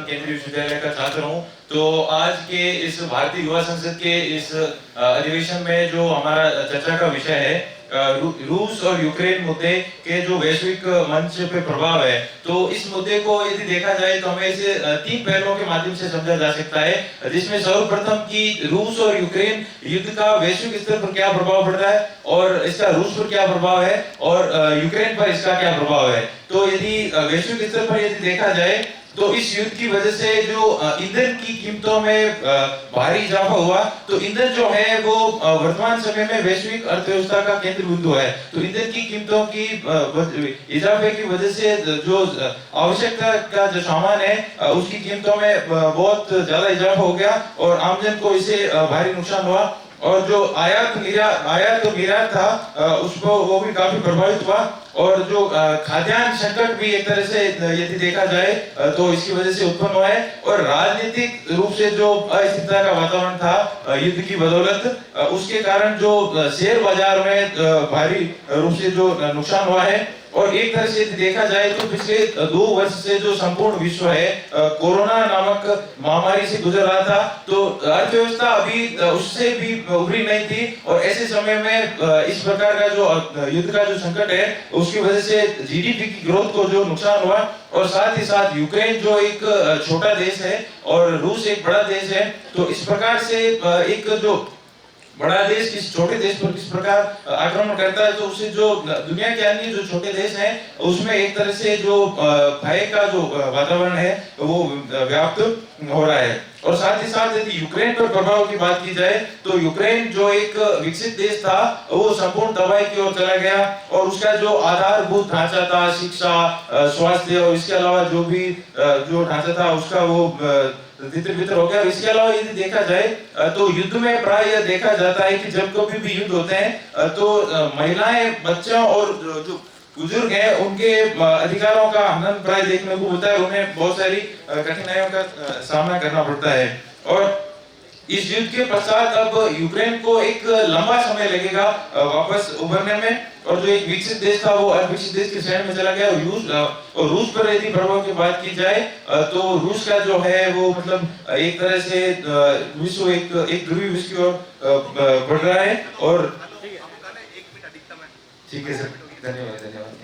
केंद्रीय विश्वविद्यालय का छात्र हूँ। तो आज के इस भारतीय युवा संसद के इस अधिवेशन में जो हमारा चर्चा का विषय है रूस और यूक्रेन मुद्दे के जो वैश्विक मंच पे प्रभाव है, तो इस मुद्दे को यदि देखा जाए तो हमें इसे तीन पहलुओं के माध्यम से समझा जा सकता है, जिसमें सर्वप्रथम कि रूस और यूक्रेन युद्ध का वैश्विक स्तर पर क्या प्रभाव पड़ रहा है और इसका रूस पर क्या प्रभाव है और यूक्रेन पर इसका क्या प्रभाव है। तो यदि वैश्विक स्तर पर यदि देखा जाए तो इस युद्ध की वजह से जो ईंधन की कीमतों में भारी इजाफा हुआ, तो ईंधन जो है वो वर्तमान समय में वैश्विक अर्थव्यवस्था का केंद्र बिंदु है। तो ईंधन की कीमतों की इजाफे की वजह से जो आवश्यकता का जो सामान है उसकी कीमतों में बहुत ज्यादा इजाफा हो गया और आमजन को इसे भारी नुकसान हुआ। और जो आयात और निर्यात था उसको वो भी काफी प्रभावित हुआ और जो खाद्यान्न संकट भी एक तरह से यदि देखा जाए तो इसकी वजह से उत्पन्न हुआ है। और राजनीतिक रूप से जो अस्थिरता का वातावरण था युद्ध की बदौलत, उसके कारण जो शेयर बाजार में भारी रूप से जो नुकसान हुआ है। और एक तरह से देखा जाए तो पिछले 2 वर्ष से जो संपूर्ण विश्व है कोरोना नामक महामारी से गुजर रहा था, तो अर्थव्यवस्था अभी उससे भी उभरी नहीं थी। और ऐसे समय में इस प्रकार का जो युद्ध का जो संकट है उसकी वजह से जीडीपी की ग्रोथ को जो नुकसान हुआ, और साथ ही साथ यूक्रेन जो एक छोटा देश है और रूस एक बड़ा देश है, तो इस प्रकार से एक जो बड़ा देश किस छोटे देश पर किस प्रकार आक्रमण करता है, तो उससे जो दुनिया के अन्य जो छोटे देश हैं उसमें एक तरह से जो भय का जो वातावरण है वो व्याप्त हो रहा है। और साथ ही साथ यदि यूक्रेन पर प्रभाव की बात की जाए तो यूक्रेन जो एक विकसित देश था वो संपूर्ण तबाही की ओर चला गया और उसका जो आधारभूत ढांचा था, शिक्षा, स्वास्थ्य और इसके अलावा जो भी जो ढांचा था उसका वो तितर-बितर हो गया। इसके अलावा यदि देखा जाए तो युद्ध में प्राय यह देखा जाता है कि जब कभी भी युद्ध होते हैं तो महिलाएं, बच्चों और जो बुजुर्ग हैं उनके अधिकारों का हनन प्राय देखने को मिलता है। उन्हें बहुत सारी कठिनाइयों का सामना करना पड़ता है। और इस युद्ध के पश्चात अब यूक्रेन को एक लंबा समय लगेगा वापस उभरने में, और जो एक विकसित देश था वो अविकसित देश की श्रेणी में चला गया। और रूस पर यदि प्रभाव की बात की जाए तो रूस का जो है वो मतलब एक तरह से विश्व एक ध्रुवीय विश्व की ओर बढ़ रहा है। और ठीक है सर, धन्यवाद।